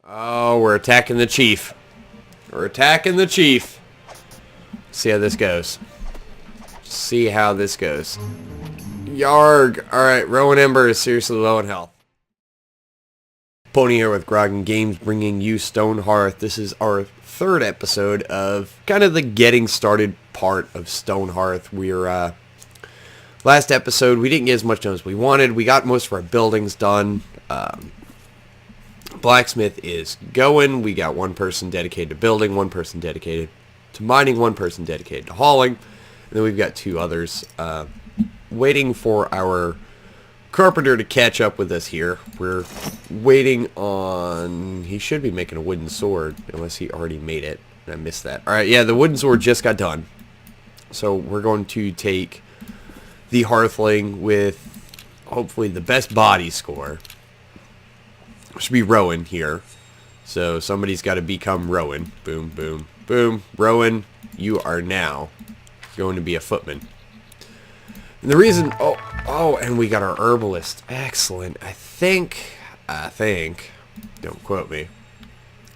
Oh, we're attacking the chief. We're attacking the chief. See how this goes. See how this goes. Yarg. Alright, Rowan Ember is seriously low in health. Pony here with Grogan Games bringing you Stonehearth. This is our third episode of kind of the getting started part of Stonehearth. We're, last episode, we didn't get as much done as we wanted. We got most of our buildings done. Blacksmith is going. We got one person dedicated to building, one person dedicated to mining, one person dedicated to hauling. And then we've got two others waiting for our carpenter to catch up with us here. We're waiting on... He should be making a wooden sword, unless he already made it. And I missed that. Alright, yeah, the wooden sword just got done. So we're going to take the Hearthling with hopefully the best body score. Should be Rowan here. So somebody's got to become Rowan. Boom, boom, boom. Rowan, you are now going to be a footman. And the reason... Oh, and we got our herbalist. Excellent. I think, don't quote me,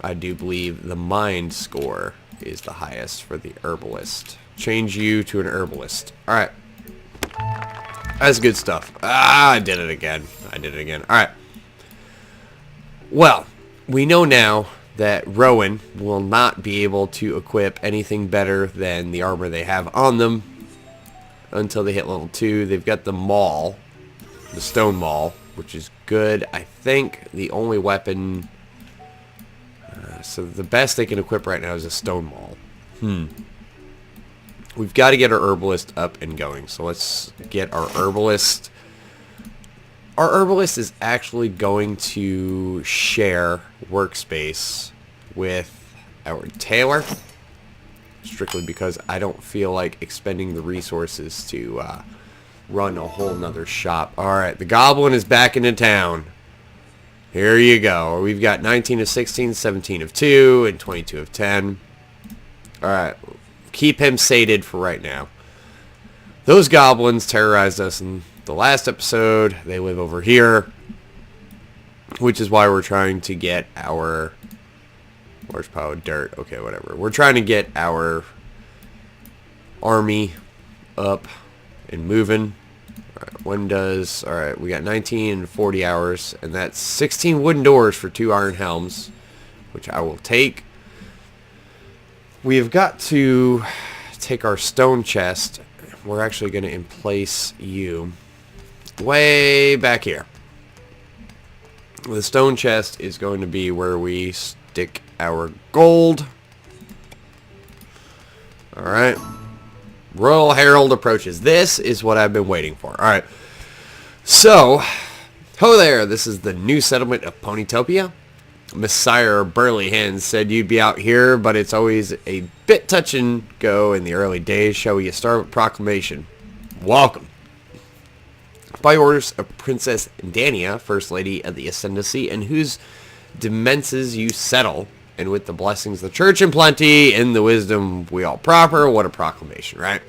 I do believe the mind score is the highest for the herbalist. Change you to an herbalist. Alright. That's good stuff. I did it again. Alright. Well, we know now that Rowan will not be able to equip anything better than the armor they have on them until they hit level 2. They've got the maul, the stone maul, which is good. I think the only weapon... so the best they can equip right now is a stone maul. We've got to get our herbalist up and going. So let's get our herbalist... Our herbalist is actually going to share workspace with our tailor, strictly because I don't feel like expending the resources to run a whole nother shop. Alright, the goblin is back into town. Here you go. We've got 19 of 16, 17 of 2, and 22 of 10. Alright, keep him sated for right now. Those goblins terrorized us in the last episode. They live over here, which is why we're trying to get our large pile of dirt. Okay, whatever. We're trying to get our army up and moving. Alright, when does... Alright, we got 19 and 40 hours, and that's 16 wooden doors for 2 iron helms, which I will take. We have got to take our stone chest. We're actually going to emplace you way back here. The stone chest is going to be where we stick our gold. Alright. Royal Herald approaches. This is what I've been waiting for. Alright. So, ho there. This is the new settlement of Ponytopia. Messiah Burly Hands said you'd be out here, but it's always a bit touch and go in the early days. Shall we start with proclamation? Welcome. By orders of Princess Dania, First Lady of the Ascendancy, and whose demences you settle, and with the blessings of the church in plenty, and the wisdom we all proper, what a proclamation, right?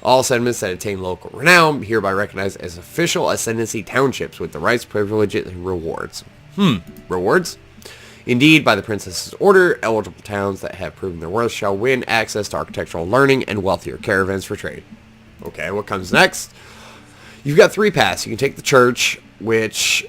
All settlements that attain local renown hereby recognized as official Ascendancy townships with the rights, privileges, and rewards. Rewards? Indeed, by the princess's order, eligible towns that have proven their worth shall win access to architectural learning and wealthier caravans for trade. Okay, what comes next? You've got 3 paths. You can take the church, which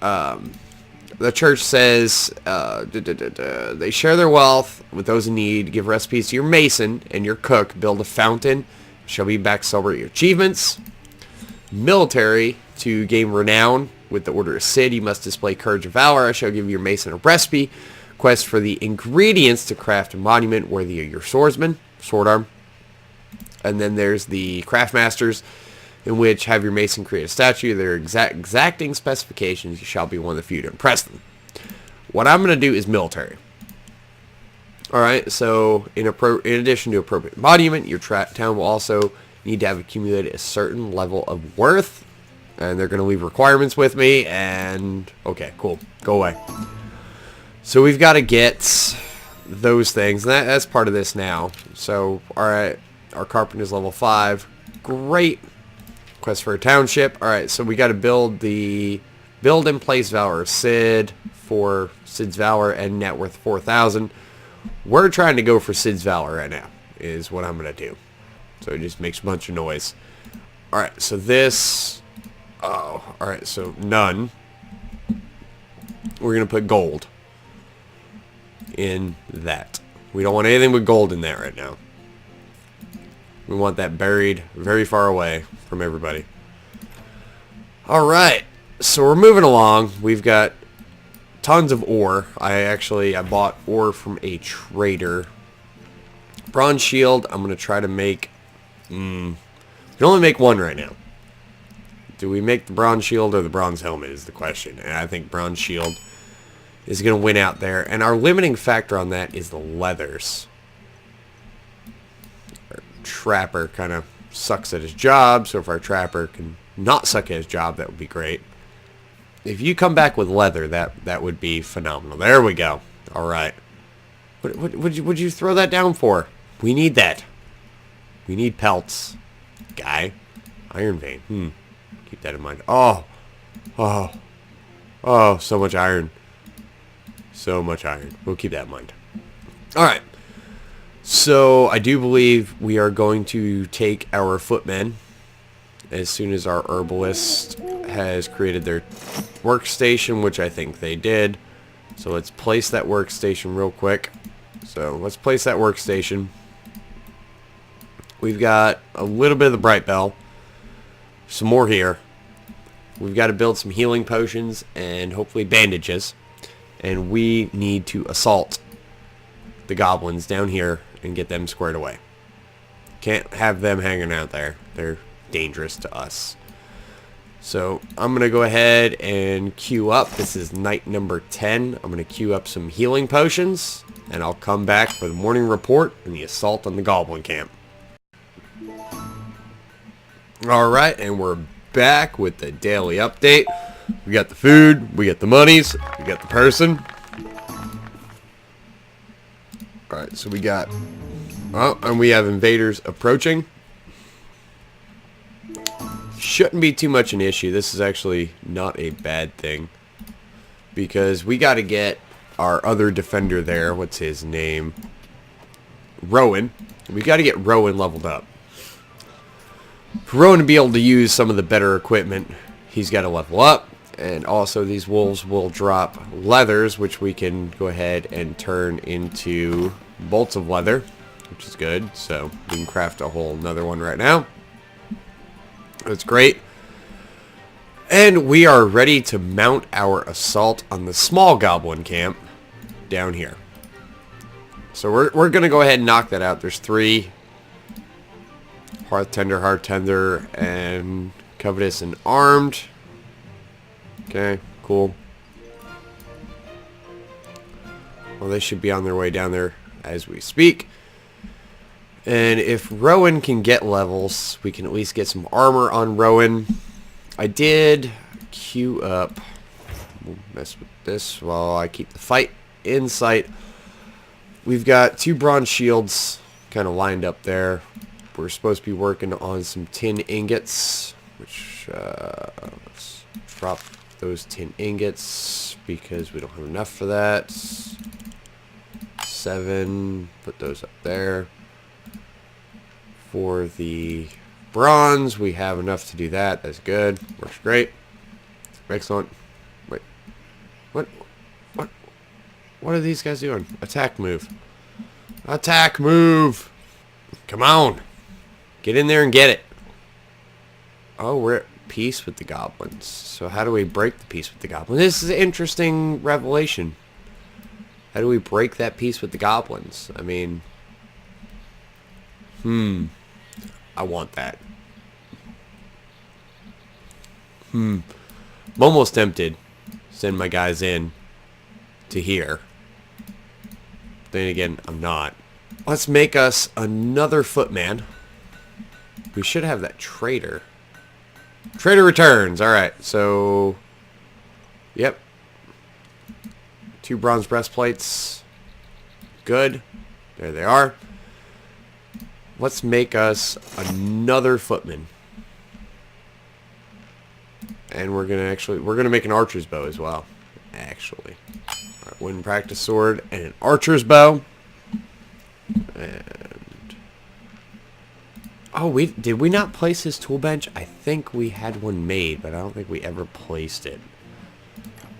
the church says they share their wealth with those in need, give recipes to your mason and your cook, build a fountain, shall be back to celebrate your achievements. Military, to gain renown with the order of Sid, you must display courage and valor. I shall give your mason a recipe. Quest for the ingredients to craft a monument worthy of your swordsman, sword arm. And then there's the craft masters, in which have your mason create a statue. Their exacting specifications. You shall be one of the few to impress them. What I'm going to do is military. Alright, so in addition to appropriate monument, your town will also need to have accumulated a certain level of worth. And they're going to leave requirements with me. And, okay, cool. Go away. So we've got to get those things. And that's part of this now. So, alright, our carpenter's level 5. Great. Quest for a township. Alright, so we got to build and place Valor of Sid. for Sid's Valor and net worth 4,000. We're trying to go for Sid's Valor right now, is what I'm going to do. So it just makes a bunch of noise. Alright, so this... Oh, alright, so none. We're going to put gold in that. We don't want anything with gold in that right now. We want that buried very far away from everybody. Alright, so we're moving along. We've got tons of ore. I bought ore from a trader. Bronze shield, I'm going to try to make... we can only make one right now. Do we make the bronze shield or the bronze helmet is the question. And I think bronze shield is going to win out there. And our limiting factor on that is the leathers. Our trapper kind of sucks at his job. So if our trapper can not suck at his job, that would be great. If you come back with leather, that would be phenomenal. There we go. All right. What would you throw that down for? We need that. We need pelts. Guy. Iron vein. Keep that in mind. Oh, so much iron. So much iron. We'll keep that in mind. Alright. So, I do believe we are going to take our footmen as soon as our herbalist has created their workstation, which I think they did. So, let's place that workstation real quick. So, let's place that workstation. We've got a little bit of the bright bell. Some more here. We've got to build some healing potions and hopefully bandages. And we need to assault the goblins down here and get them squared away. Can't have them hanging out there. They're dangerous to us. So I'm going to go ahead and queue up. This is night number 10. I'm going to queue up some healing potions. And I'll come back for the morning report and the assault on the goblin camp. Alright, and we're back with the daily update. We got the food, we got the monies, we got the person. Alright, so we got... Oh, and we have invaders approaching. Shouldn't be too much an issue. This is actually not a bad thing. Because we got to get our other defender there. What's his name? Rowan. We got to get Rowan leveled up. For Rowan to be able to use some of the better equipment, he's got to level up. And also these wolves will drop leathers, which we can go ahead and turn into bolts of leather, which is good. So we can craft a whole another one right now. That's great. And we are ready to mount our assault on the small goblin camp down here. So we're going to go ahead and knock that out. There's 3. Hearth Tender, and Covetous and Armed. Okay, cool. Well, they should be on their way down there as we speak. And if Rowan can get levels, we can at least get some armor on Rowan. I did queue up. We'll mess with this while I keep the fight in sight. We've got 2 bronze shields kind of lined up there. We're supposed to be working on some tin ingots, which let's drop those tin ingots because we don't have enough for that. 7, put those up there. For the bronze, we have enough to do that. That's good. Works great. Excellent. Wait. What are these guys doing? Attack move. Attack move! Come on! Get in there and get it. Oh, we're at peace with the goblins. So how do we break the peace with the goblins? This is an interesting revelation. How do we break that peace with the goblins? I mean... I want that. I'm almost tempted to send my guys in to here. Then again, I'm not. Let's make us another footman. We should have that trader. Trader returns. Alright, so... Yep. 2 bronze breastplates. Good. There they are. Let's make us another footman. And we're gonna make an archer's bow as well. Actually. Wooden practice sword and an archer's bow. And oh, did we not place his tool bench? I think we had one made, but I don't think we ever placed it.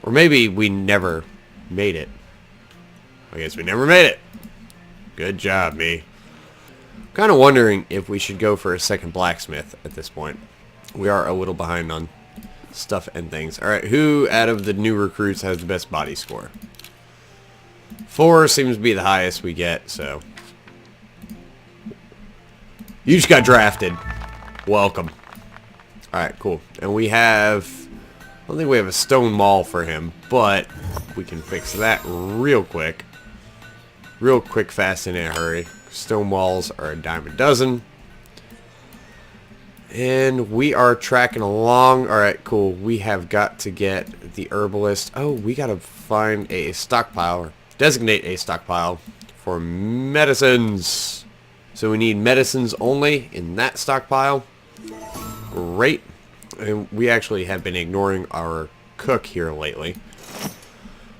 Or maybe we never made it. I guess we never made it. Good job, me. Kind of wondering if we should go for a second blacksmith at this point. We are a little behind on stuff and things. Alright, who out of the new recruits has the best body score? 4 seems to be the highest we get, so. You just got drafted. Welcome. Alright, cool. And we have, I don't think we have a stone mall for him, but we can fix that real quick. Real quick, fast, and in a hurry. Stone walls are a dime a dozen. And we are tracking along. Alright, cool. We have got to get the herbalist. Oh, we got to find a stockpile, or designate a stockpile for medicines. So we need medicines only in that stockpile. Great. And we actually have been ignoring our cook here lately.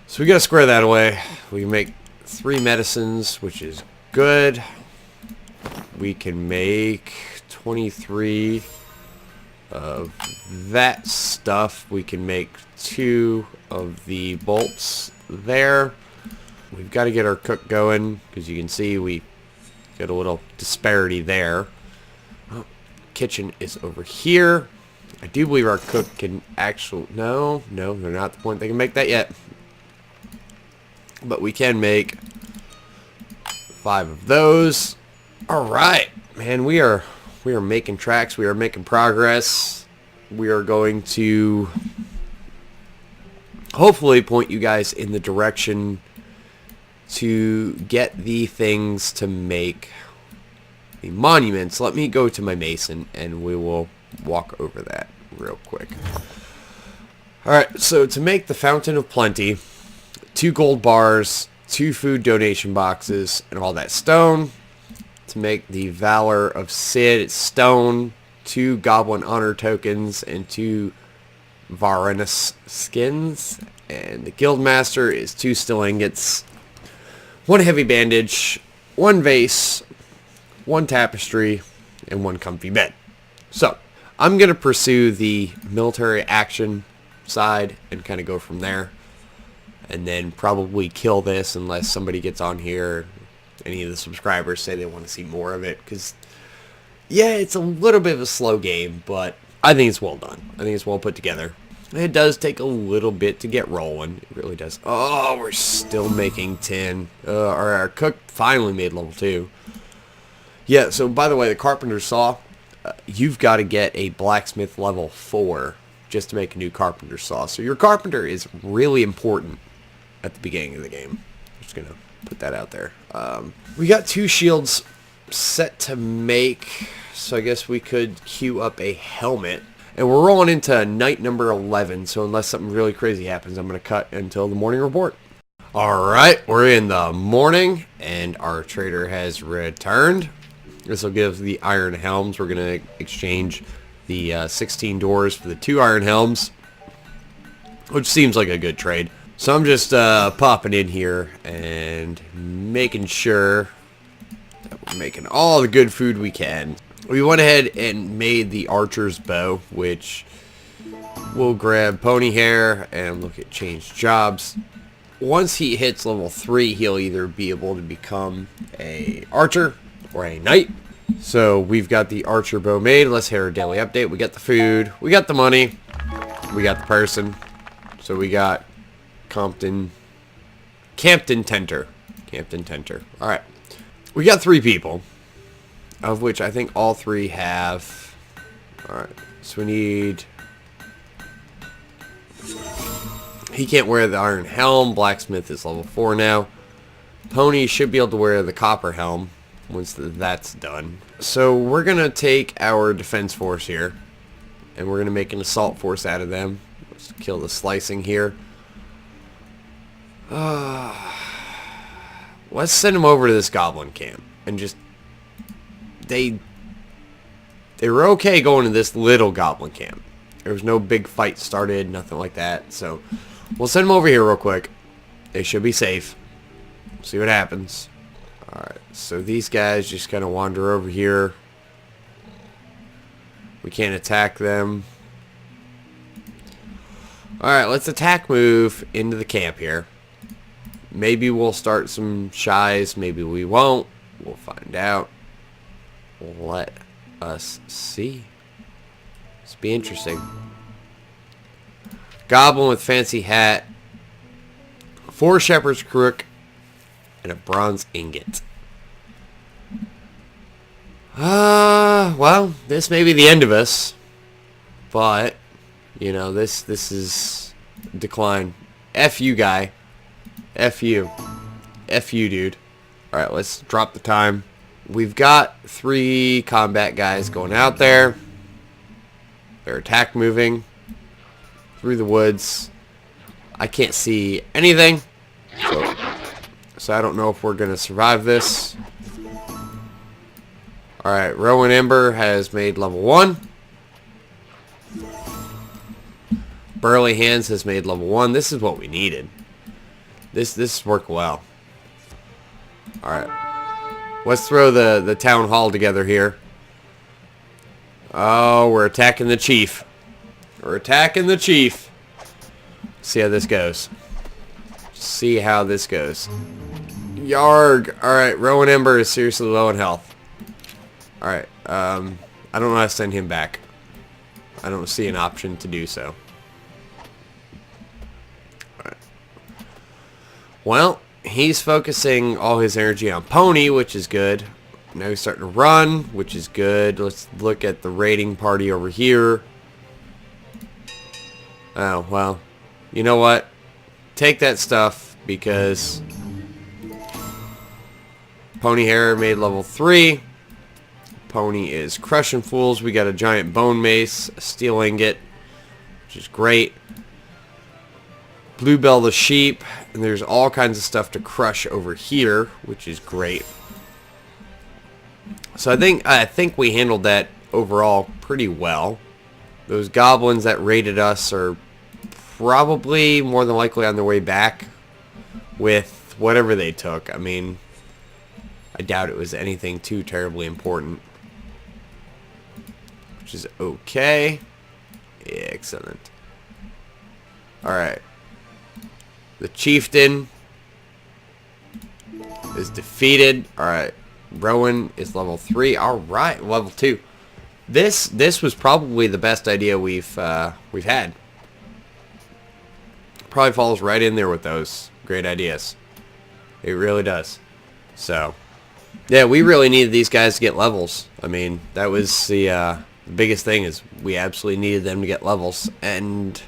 So we got to square that away. We can make 3 medicines, which is good. We can make 23 of that stuff. We can make 2 of the bolts there. We've got to get our cook going, because you can see we got a little disparity there. Oh, kitchen is over here. I do believe our cook can actually... No, they're not at the point they can make that yet. But we can make 5 of those. Alright, man, we are making tracks. We are making progress. We are going to hopefully point you guys in the direction to get the things to make the monuments. Let me go to my mason and we will walk over that real quick. Alright, so to make the Fountain of Plenty, 2 gold bars, 2 food donation boxes, and all that stone. To make the Valor of Sid, it's stone, 2 goblin honor tokens, and 2 Varanus skins. And the Guildmaster is 2 steel ingots, 1 heavy bandage, 1 vase, 1 tapestry, and 1 comfy bed. So, I'm going to pursue the military action side and kind of go from there. And then probably kill this unless somebody gets on here, any of the subscribers say they want to see more of it. Because, yeah, it's a little bit of a slow game, but I think it's well done. I think it's well put together. It does take a little bit to get rolling. It really does. Oh, we're still making 10. Our cook finally made level 2. Yeah, so by the way, the carpenter's saw, you've got to get a blacksmith level 4 just to make a new carpenter's saw. So your carpenter is really important at the beginning of the game. I'm just going to put that out there. We got 2 shields set to make, so I guess we could queue up a helmet. And we're rolling into night number 11, so unless something really crazy happens, I'm going to cut until the morning report. Alright, we're in the morning, and our trader has returned. This will give the iron helms. We're going to exchange the 16 doors for the 2 iron helms, which seems like a good trade. So I'm just popping in here and making sure that we're making all the good food we can. We went ahead and made the archer's bow, which we'll grab pony hair and look at change jobs. Once he hits level 3, he'll either be able to become a archer or a knight. So we've got the archer bow made. Let's hit our daily update. We got the food, we got the money, we got the person. So we got Campton Tenter. Alright. We got 3 people, of which I think all 3 have... Alright, so we need... He can't wear the iron helm. Blacksmith is level 4 now. Pony should be able to wear the copper helm once that's done. So we're going to take our defense force here, and we're going to make an assault force out of them. Let's kill the slicing here. Let's send them over to this goblin camp and just... They were okay going to this little goblin camp. There was no big fight started, nothing like that. So we'll send them over here real quick. They should be safe. See what happens. Alright, so these guys just kind of wander over here. We can't attack them. Alright, let's attack move into the camp here. Maybe we'll start some shies. Maybe we won't. We'll find out. Let us see. This be interesting. Goblin with fancy hat. 4 shepherd's crook. And a bronze ingot. Well, this may be the end of us. But, you know, this is decline. F you, guy. F you. F you, dude. Alright, let's drop the time. We've got 3 combat guys going out there. They're attack moving through the woods. I can't see anything. So I don't know if we're going to survive this. Alright, Rowan Ember has made level 1. Burly Hands has made level 1. This is what we needed. This worked well. Alright. Let's throw the town hall together here. Oh, we're attacking the chief. We're attacking the chief. See how this goes. See how this goes. Yarg. Alright, Rowan Ember is seriously low in health. Alright, I don't know how to send him back. I don't see an option to do so. Alright. Well, he's focusing all his energy on Pony, which is good. Now he's starting to run, which is good. Let's look at the raiding party over here. Oh, well. You know what? Take that stuff, because Pony Hair made level 3. Pony is crushing fools. We got a giant bone mace, a steel ingot, which is great. Bluebell the sheep, and there's all kinds of stuff to crush over here, which is great. So I think we handled that overall pretty well. Those goblins that raided us are probably more than likely on their way back with whatever they took. I mean, I doubt it was anything too terribly important. Which is okay. Excellent. Alright. The chieftain is defeated. Alright. Rowan is level 3. Alright, level 2. This was probably the best idea we've had. Probably falls right in there with those great ideas. It really does. So, yeah, we really needed these guys to get levels. I mean, that was the biggest thing, is we absolutely needed them to get levels. And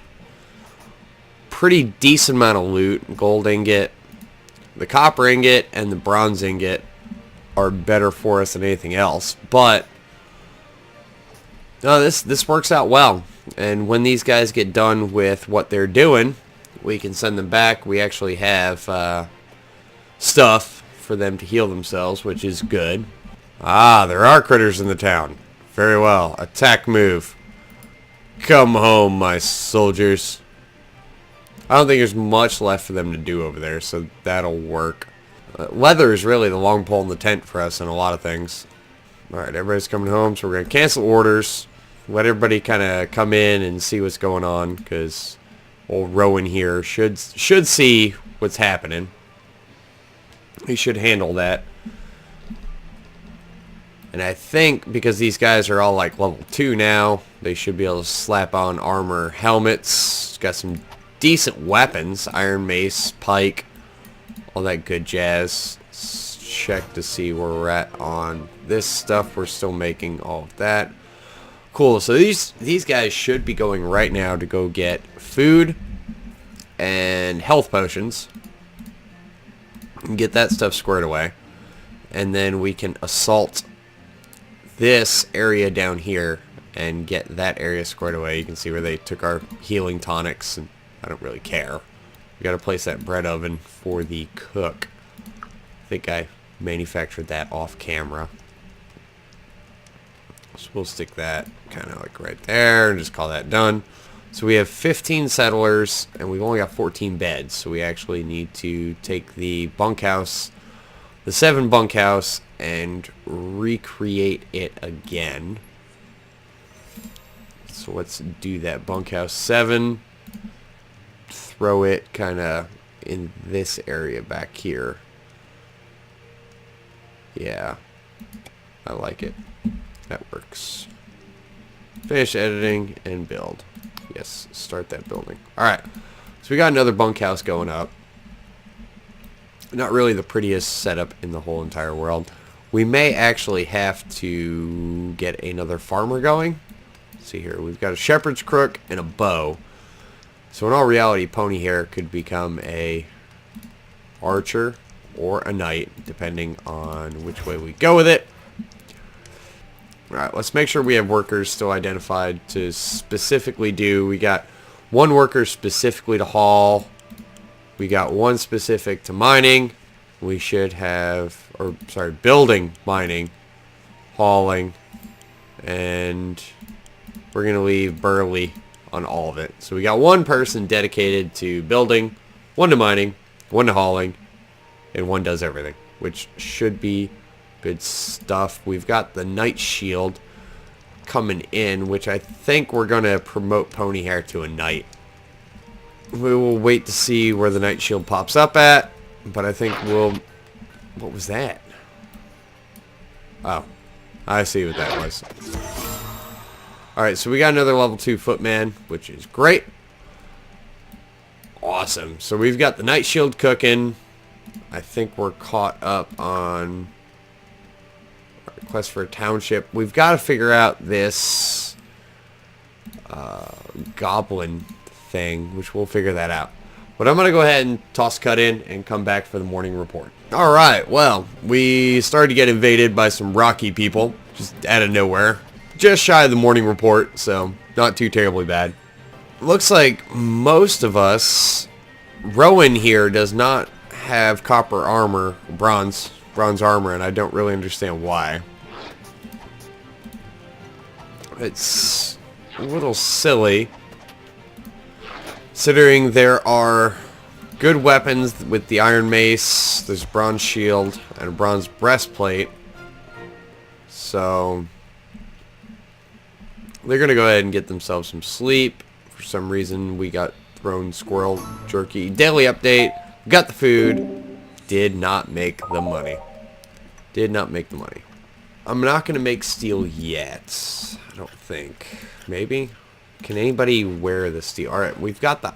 pretty decent amount of loot. Gold ingot, the copper ingot, and the bronze ingot are better for us than anything else. But no, this works out well. And when these guys get done with what they're doing, we can send them back. We actually have stuff for them to heal themselves, which is good. Ah, there are critters in the town. Very well. Attack move. Come home, my soldiers. I don't think there's much left for them to do over there, so that'll work. Leather is really the long pole in the tent for us in a lot of things. Alright, everybody's coming home, so we're going to cancel orders. Let everybody kind of come in and see what's going on, because old Rowan here should see what's happening. He should handle that. And I think because these guys are all like level 2 now, they should be able to slap on armor, helmets. Got some decent weapons. Iron mace, pike, all that good jazz. Let's check to see where we're at on this stuff. We're still making all of that. Cool. So these guys should be going right now to go get food and health potions. And get that stuff squared away. And then we can assault this area down here and get that area squared away. You can see where they took our healing tonics, and I don't really care. We got to place that bread oven for the cook. I think I manufactured that off camera. So we'll stick that kind of like right there and just call that done. So we have 15 settlers, and we've only got 14 beds. So we actually need to take the bunkhouse, the 7 bunkhouse, and recreate it again. So let's do that. Bunkhouse 7. Throw it kind of in this area back here. Yeah, I like it. That works. Finish editing and build. Yes, start that building. Alright, so we got another bunkhouse going up. Not really the prettiest setup in the whole entire world. We may actually have to get another farmer going. Let's see here, we've got a shepherd's crook and a bow. So in all reality, Pony here could become a archer or a knight, depending on which way we go with it. Alright, let's make sure we have workers still identified to specifically do. We got 1 worker specifically to haul. We got 1 specific to mining. We should have, or sorry, building, mining, hauling, and we're going to leave Burley on all of it. So we got 1 person dedicated to building, 1 to mining, 1 to hauling, and 1 does everything, which should be good stuff. We've got the Night Shield coming in, which I think we're going to promote Pony Hair to a Knight. We will wait to see where the Night Shield pops up at, but I think we'll... What was that? Oh, I see what that was. Alright, so we got another level 2 footman, which is great. Awesome. So we've got the Night Shield cooking. I think we're caught up on request for a township. We've got to figure out this goblin thing, which we'll figure that out. But I'm going to go ahead and toss cut in and come back for the morning report. Alright, well, we started to get invaded by some rocky people, just out of nowhere. Just shy of the morning report, so not too terribly bad. Looks like most of us... Rowan here does not have copper armor, bronze armor, and I don't really understand why. It's a little silly, considering there are good weapons with the iron mace, there's a bronze shield, and a bronze breastplate. So they're going to go ahead and get themselves some sleep. For some reason, we got thrown squirrel jerky. Daily update. Got the food. Did not make the money. Did not make the money. I'm not going to make steel yet. I don't think. Maybe? Can anybody wear the steel? Alright, we've got the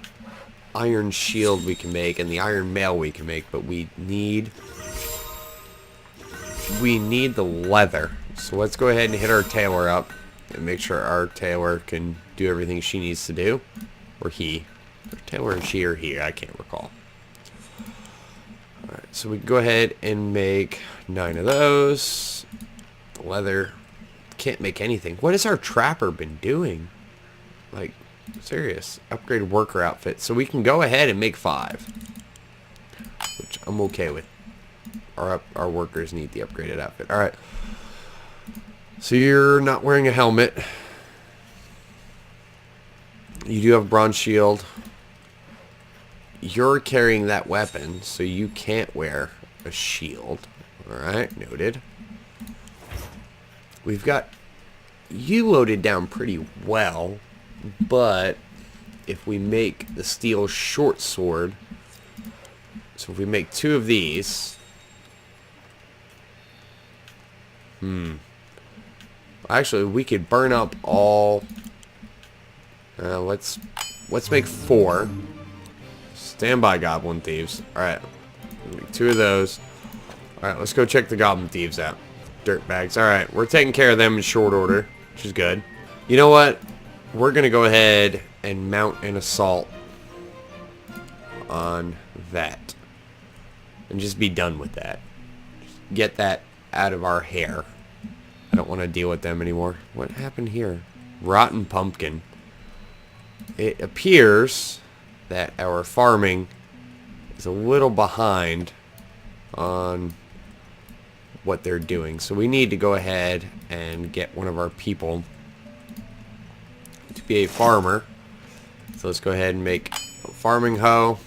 iron shield we can make and the iron mail we can make, but we need the leather. So let's go ahead and hit our tailor up and make sure our tailor can do everything she needs to do. Or he. Or tailor and she or he, I can't recall. Alright, so we can go ahead and make 9 of those. The leather. Can't make anything. What has our trapper been doing? Like, serious. Upgraded worker outfit. So we can go ahead and make 5. Which I'm okay with. Our workers need the upgraded outfit. Alright. So you're not wearing a helmet. You do have a bronze shield. You're carrying that weapon, so you can't wear a shield. Alright, noted. We've got you loaded down pretty well, but if we make the steel short sword, so if we make 2 of these, actually we could burn up all, let's make 4. Stand by, goblin thieves. Alright, make 2 of those. Alright, let's go check the goblin thieves out. Dirtbags. Alright, we're taking care of them in short order, which is good. You know what? We're going to go ahead and mount an assault on that. And just be done with that. Just get that out of our hair. I don't want to deal with them anymore. What happened here? Rotten pumpkin. It appears that our farming is a little behind on what they're doing. So we need to go ahead and get one of our people to be a farmer So let's go ahead and make a farming hoe.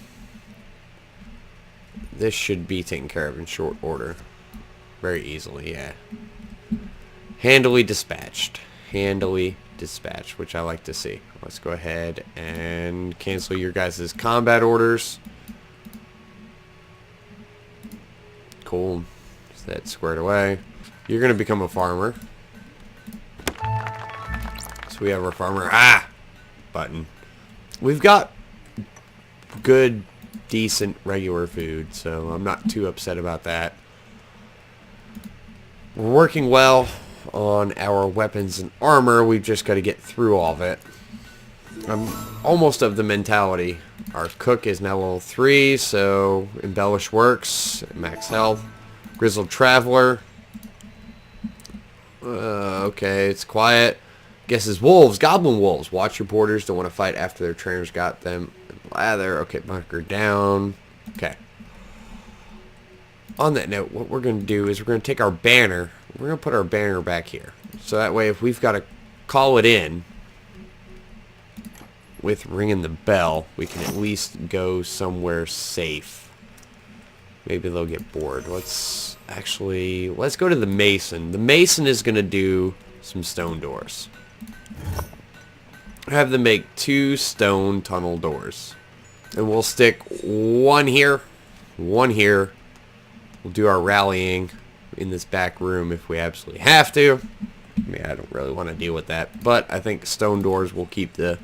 This should be taken care of in short order. Very easily, yeah. Handily dispatched. Handily dispatched, which I like to see. Let's go ahead and cancel your guys' combat orders. Cool. So that's squared away. You're going to become a farmer. So we have our farmer. Button. We've got good, decent, regular food, so I'm not too upset about that. We're working well on our weapons and armor. We've just got to get through all of it. I'm almost of the mentality. Our cook is now level 3, so embellish works, max health. Grizzled traveler. Okay, it's quiet. Guesses wolves, goblin wolves. Watch your borders. Don't want to fight after their trainers got them. Lather. Okay, bunker down. Okay. On that note, what we're going to do is we're going to take our banner. We're going to put our banner back here. So that way if we've got to call it in with ringing the bell, we can at least go somewhere safe. Maybe they'll get bored. Let's go to the mason. The mason is going to do some stone doors. Have them make 2 stone tunnel doors. And we'll stick one here, one here. We'll do our rallying in this back room if we absolutely have to. I mean, I don't really want to deal with that, but I think stone doors will keep the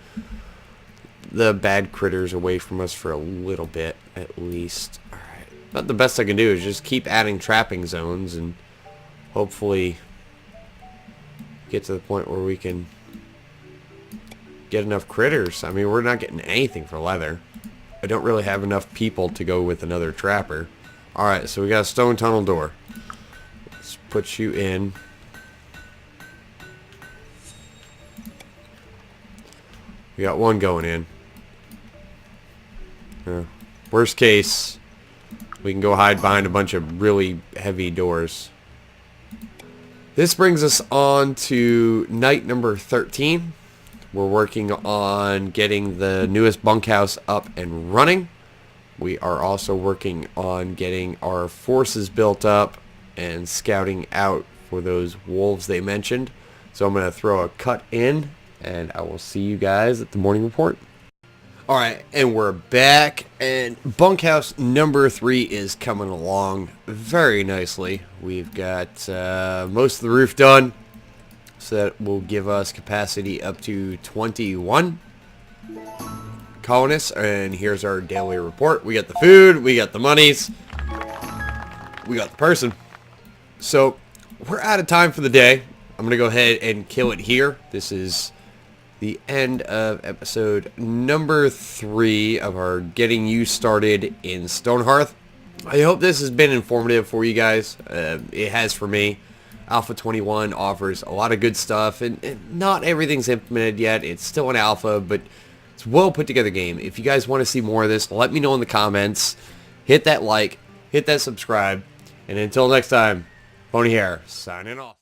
bad critters away from us for a little bit, at least. All right. But the best I can do is just keep adding trapping zones and hopefully get to the point where we can get enough critters. I mean, we're not getting anything for leather. I don't really have enough people to go with another trapper. Alright, so we got a stone tunnel door. Let's put you in. We got one going in. Worst case, we can go hide behind a bunch of really heavy doors. This brings us on to night number 13. We're working on getting the newest bunkhouse up and running. We are also working on getting our forces built up and scouting out for those wolves they mentioned. So I'm going to throw a cut in, and I will see you guys at the morning report. Alright, and we're back, and bunkhouse number 3 is coming along very nicely. We've got most of the roof done, so that will give us capacity up to 21 colonists. And here's our daily report. We got the food, we got the monies, we got the person. So we're out of time for the day. I'm going to go ahead and kill it here. This is the end of episode number 3 of our Getting You Started in Stonehearth. I hope this has been informative for you guys. It has for me. Alpha 21 offers a lot of good stuff, and not everything's implemented yet. It's still an alpha, but it's a well put together game. If you guys want to see more of this, let me know in the comments. Hit that like, hit that subscribe, and until next time, Pony Hair signing off.